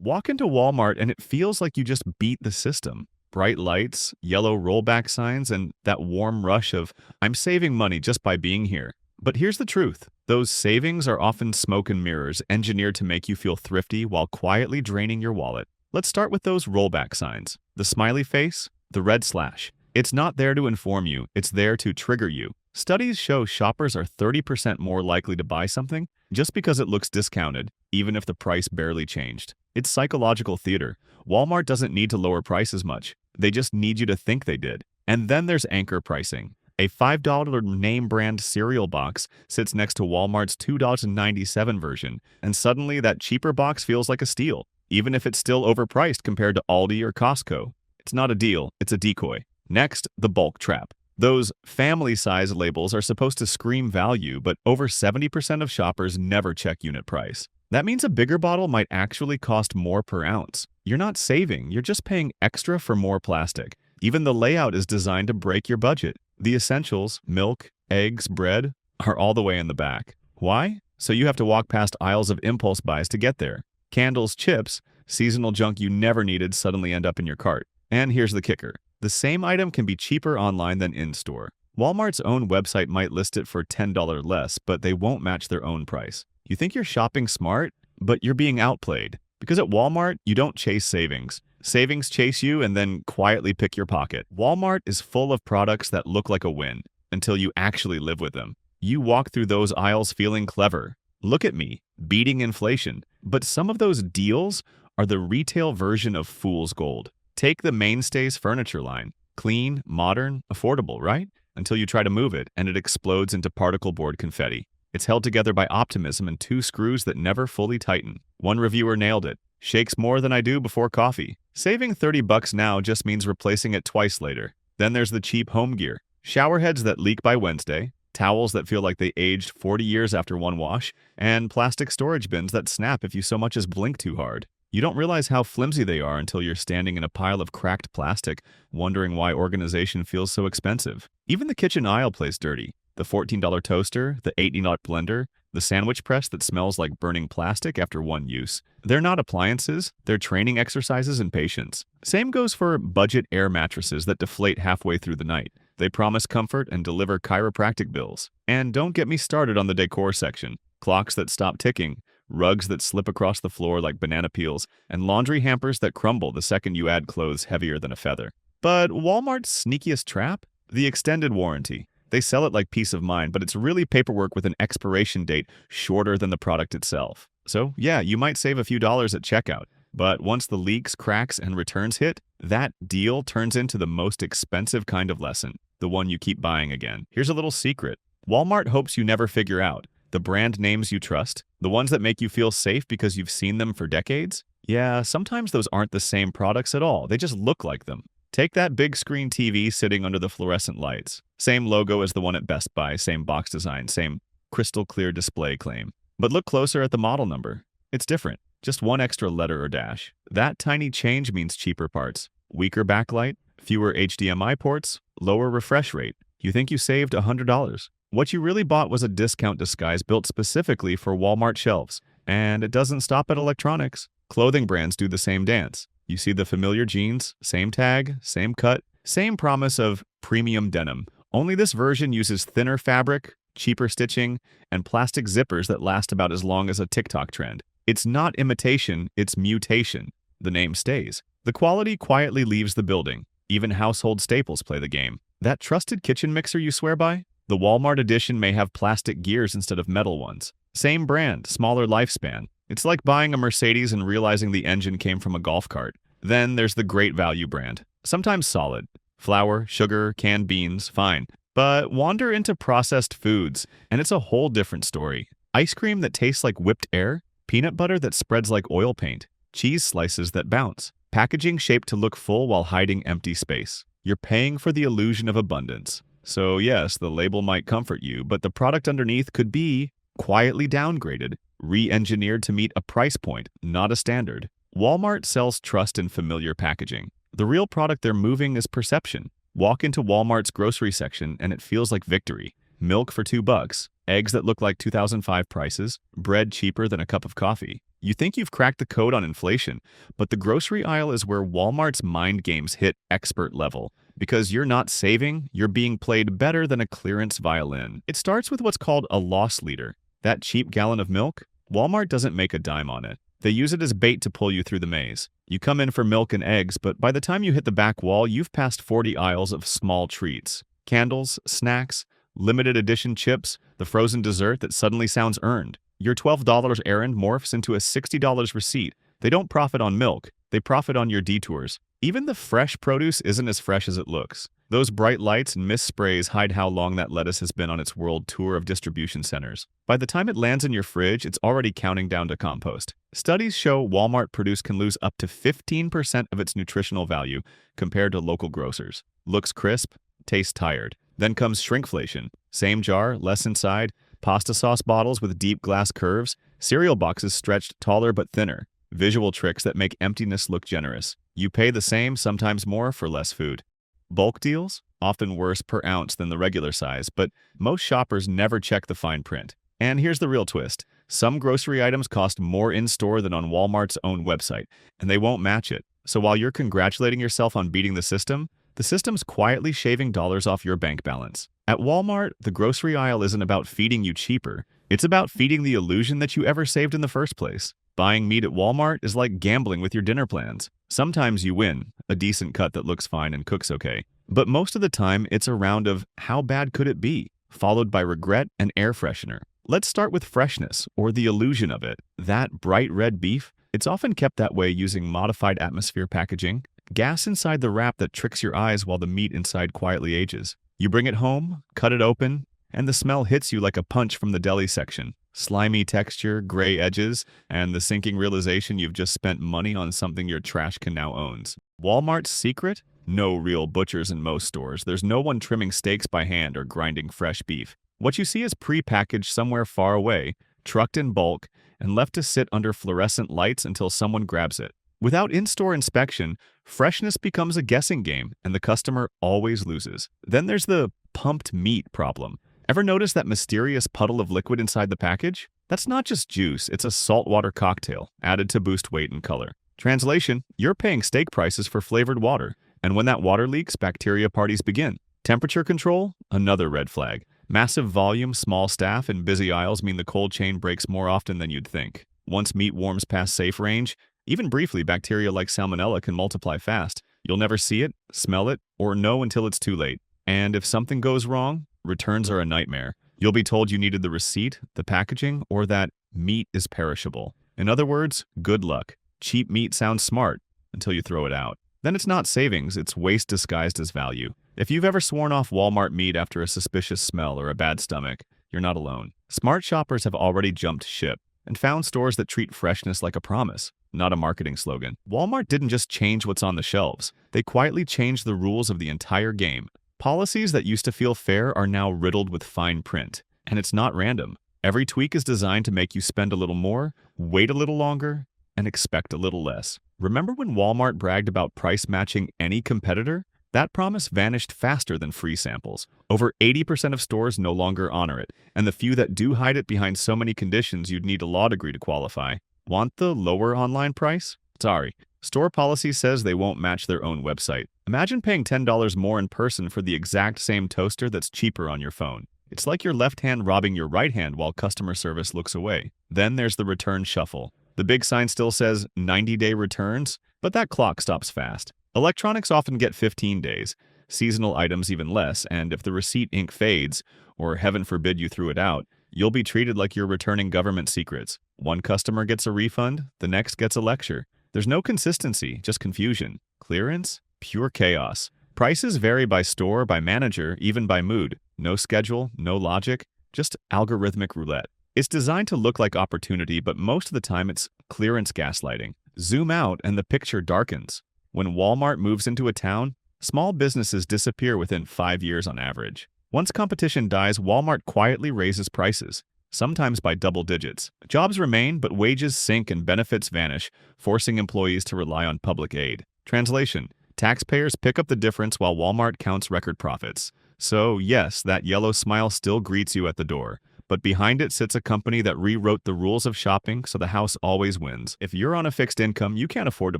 Walk into Walmart and it feels like you just beat the system. Bright lights, yellow rollback signs, and that warm rush of, I'm saving money just by being here. But here's the truth. Those savings are often smoke and mirrors engineered to make you feel thrifty while quietly draining your wallet. Let's start with those rollback signs. The smiley face, the red slash. It's not there to inform you, it's there to trigger you. Studies show shoppers are 30% more likely to buy something just because it looks discounted, even if the price barely changed. It's psychological theater. Walmart doesn't need to lower prices much. They just need you to think they did. And then there's anchor pricing. A $5 name brand cereal box sits next to Walmart's $2.97 version, and suddenly that cheaper box feels like a steal, even if it's still overpriced compared to Aldi or Costco. It's not a deal, it's a decoy. Next, the bulk trap. Those family-size labels are supposed to scream value, but over 70% of shoppers never check unit price. That means a bigger bottle might actually cost more per ounce. You're not saving, you're just paying extra for more plastic. Even the layout is designed to break your budget. The essentials, milk, eggs, bread, are all the way in the back. Why? So you have to walk past aisles of impulse buys to get there. Candles, chips, seasonal junk you never needed suddenly end up in your cart. And here's the kicker. The same item can be cheaper online than in-store. Walmart's own website might list it for $10 less, but they won't match their own price. You think you're shopping smart, but you're being outplayed. Because at Walmart, you don't chase savings. Savings chase you and then quietly pick your pocket. Walmart is full of products that look like a win until you actually live with them. You walk through those aisles feeling clever. Look at me, beating inflation. But some of those deals are the retail version of fool's gold. Take the Mainstays furniture line. Clean, modern, affordable, right? Until you try to move it and it explodes into particle board confetti. It's held together by optimism and two screws that never fully tighten. One reviewer nailed it. Shakes more than I do before coffee. Saving $30 now just means replacing it twice later. Then there's the cheap home gear. Shower heads that leak by Wednesday, towels that feel like they aged 40 years after one wash, and plastic storage bins that snap if you so much as blink too hard. You don't realize how flimsy they are until you're standing in a pile of cracked plastic, wondering why organization feels so expensive. Even the kitchen aisle plays dirty. The $14 toaster, the $18 blender, the sandwich press that smells like burning plastic after one use. They're not appliances, they're training exercises in patience. Same goes for budget air mattresses that deflate halfway through the night. They promise comfort and deliver chiropractic bills. And don't get me started on the decor section. Clocks that stop ticking, rugs that slip across the floor like banana peels, and laundry hampers that crumble the second you add clothes heavier than a feather. But Walmart's sneakiest trap? The extended warranty. They sell it like peace of mind, but it's really paperwork with an expiration date shorter than the product itself. So yeah, you might save a few dollars at checkout, but once the leaks, cracks, and returns hit, that deal turns into the most expensive kind of lesson, the one you keep buying again. Here's a little secret. Walmart hopes you never figure out. The brand names you trust, the ones that make you feel safe because you've seen them for decades? Yeah, sometimes those aren't the same products at all. They just look like them. Take that big screen TV sitting under the fluorescent lights. Same logo as the one at Best Buy, same box design, same crystal clear display claim. But look closer at the model number. It's different. Just one extra letter or dash. That tiny change means cheaper parts. Weaker backlight, fewer HDMI ports, lower refresh rate. You think you saved $100. What you really bought was a discount disguise built specifically for Walmart shelves. And it doesn't stop at electronics. Clothing brands do the same dance. You see the familiar jeans, same tag, same cut, same promise of premium denim. Only this version uses thinner fabric, cheaper stitching, and plastic zippers that last about as long as a TikTok trend. It's not imitation, it's mutation. The name stays. The quality quietly leaves the building. Even household staples play the game. That trusted kitchen mixer you swear by? The Walmart edition may have plastic gears instead of metal ones. Same brand, smaller lifespan. It's like buying a Mercedes and realizing the engine came from a golf cart. Then there's the great value brand. Sometimes solid. Flour, sugar, canned beans, fine. But wander into processed foods, and it's a whole different story. Ice cream that tastes like whipped air, peanut butter that spreads like oil paint, cheese slices that bounce, packaging shaped to look full while hiding empty space. You're paying for the illusion of abundance. So yes, the label might comfort you, but the product underneath could be quietly downgraded, re-engineered to meet a price point, not a standard. Walmart sells trust in familiar packaging. The real product they're moving is perception. Walk into Walmart's grocery section and it feels like victory. Milk for $2, eggs that look like 2005 prices, bread cheaper than a cup of coffee. You think you've cracked the code on inflation, but the grocery aisle is where Walmart's mind games hit expert level. Because you're not saving, you're being played better than a clearance violin. It starts with what's called a loss leader. That cheap gallon of milk, Walmart doesn't make a dime on it. They use it as bait to pull you through the maze. You come in for milk and eggs, but by the time you hit the back wall, you've passed 40 aisles of small treats. Candles, snacks, limited edition chips, the frozen dessert that suddenly sounds earned. Your $12 errand morphs into a $60 receipt. They don't profit on milk, they profit on your detours. Even the fresh produce isn't as fresh as it looks. Those bright lights and mist sprays hide how long that lettuce has been on its world tour of distribution centers. By the time it lands in your fridge, it's already counting down to compost. Studies show Walmart produce can lose up to 15% of its nutritional value compared to local grocers. Looks crisp, tastes tired. Then comes shrinkflation. Same jar, less inside, pasta sauce bottles with deep glass curves, cereal boxes stretched taller but thinner. Visual tricks that make emptiness look generous. You pay the same, sometimes more, for less food. Bulk deals? Often worse per ounce than the regular size, but most shoppers never check the fine print. And here's the real twist. Some grocery items cost more in-store than on Walmart's own website, and they won't match it. So while you're congratulating yourself on beating the system's quietly shaving dollars off your bank balance. At Walmart, the grocery aisle isn't about feeding you cheaper. It's about feeding the illusion that you ever saved in the first place. Buying meat at Walmart is like gambling with your dinner plans. Sometimes you win, a decent cut that looks fine and cooks okay. But most of the time, it's a round of how bad could it be, followed by regret and air freshener. Let's start with freshness, or the illusion of it. That bright red beef, it's often kept that way using modified atmosphere packaging, gas inside the wrap that tricks your eyes while the meat inside quietly ages. You bring it home, cut it open, and the smell hits you like a punch from the deli section. Slimy texture, gray edges, and the sinking realization you've just spent money on something your trash can now owns. Walmart's secret? No real butchers in most stores. There's no one trimming steaks by hand or grinding fresh beef. What you see is pre-packaged somewhere far away, trucked in bulk, and left to sit under fluorescent lights until someone grabs it. Without in-store inspection, freshness becomes a guessing game, and the customer always loses. Then there's the pumped meat problem. Ever notice that mysterious puddle of liquid inside the package? That's not just juice, it's a saltwater cocktail, added to boost weight and color. Translation, you're paying steak prices for flavored water, and when that water leaks, bacteria parties begin. Temperature control? Another red flag. Massive volume, small staff, and busy aisles mean the cold chain breaks more often than you'd think. Once meat warms past safe range, even briefly, bacteria like salmonella can multiply fast. You'll never see it, smell it, or know until it's too late. And if something goes wrong, returns are a nightmare. You'll be told you needed the receipt, the packaging, or that meat is perishable. In other words, good luck. Cheap meat sounds smart until you throw it out. Then it's not savings, it's waste disguised as value. If you've ever sworn off Walmart meat after a suspicious smell or a bad stomach, you're not alone. Smart shoppers have already jumped ship and found stores that treat freshness like a promise, not a marketing slogan. Walmart didn't just change what's on the shelves. They quietly changed the rules of the entire game. Policies that used to feel fair are now riddled with fine print. And it's not random. Every tweak is designed to make you spend a little more, wait a little longer, and expect a little less. Remember when Walmart bragged about price matching any competitor? That promise vanished faster than free samples. Over 80% of stores no longer honor it, and the few that do hide it behind so many conditions you'd need a law degree to qualify. Want the lower online price? Sorry. Store policy says they won't match their own website. Imagine paying $10 more in person for the exact same toaster that's cheaper on your phone. It's like your left hand robbing your right hand while customer service looks away. Then there's the return shuffle. The big sign still says 90-day returns, but that clock stops fast. Electronics often get 15 days, seasonal items even less, and if the receipt ink fades, or heaven forbid you threw it out, you'll be treated like you're returning government secrets. One customer gets a refund, the next gets a lecture. There's no consistency, just confusion. Clearance? Pure chaos. Prices vary by store, by manager, even by mood. No schedule, no logic, just algorithmic roulette. It's designed to look like opportunity, but most of the time it's clearance gaslighting. Zoom out and the picture darkens. When Walmart moves into a town, small businesses disappear within 5 years on average. Once competition dies, Walmart quietly raises prices, sometimes by double digits. Jobs remain, but wages sink and benefits vanish, forcing employees to rely on public aid. Translation: taxpayers pick up the difference while Walmart counts record profits. So yes, that yellow smile still greets you at the door, but behind it sits a company that rewrote the rules of shopping so the house always wins. If you're on a fixed income, you can't afford to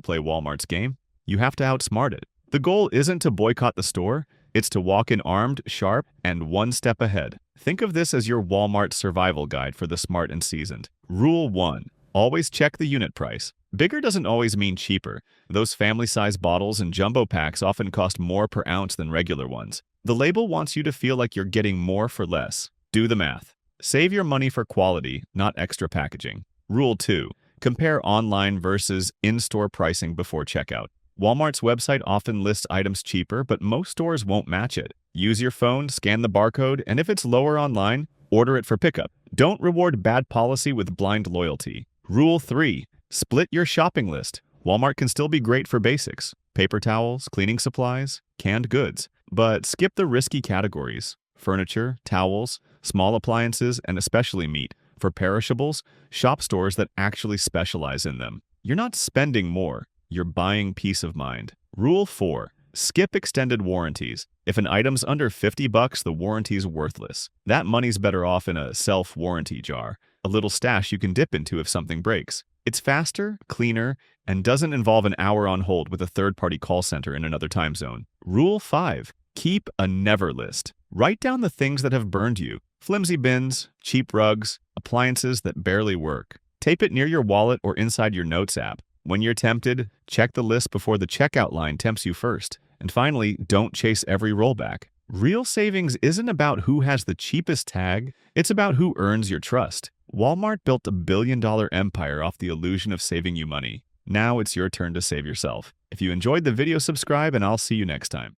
play Walmart's game. You have to outsmart it. The goal isn't to boycott the store, it's to walk in armed, sharp, and one step ahead. Think of this as your Walmart survival guide for the smart and seasoned. Rule 1. Always check the unit price. Bigger doesn't always mean cheaper. Those family-size bottles and jumbo packs often cost more per ounce than regular ones. The label wants you to feel like you're getting more for less. Do the math. Save your money for quality, not extra packaging. Rule 2. Compare online versus in-store pricing before checkout. Walmart's website often lists items cheaper, but most stores won't match it. Use your phone, scan the barcode, and if it's lower online, order it for pickup. Don't reward bad policy with blind loyalty. Rule 3. Split your shopping list. Walmart can still be great for basics. Paper towels, cleaning supplies, canned goods. But skip the risky categories. Furniture, towels, small appliances, and especially meat. For perishables, shop stores that actually specialize in them. You're not spending more. You're buying peace of mind. Rule 4. Skip extended warranties. If an item's under $50, the warranty's worthless. That money's better off in a self-warranty jar, a little stash you can dip into if something breaks. It's faster, cleaner, and doesn't involve an hour on hold with a third-party call center in another time zone. Rule 5. Keep a never list. Write down the things that have burned you. Flimsy bins, cheap rugs, appliances that barely work. Tape it near your wallet or inside your Notes app. When you're tempted, check the list before the checkout line tempts you first. And finally, don't chase every rollback. Real savings isn't about who has the cheapest tag, it's about who earns your trust. Walmart built a billion-dollar empire off the illusion of saving you money. Now it's your turn to save yourself. If you enjoyed the video, subscribe and I'll see you next time.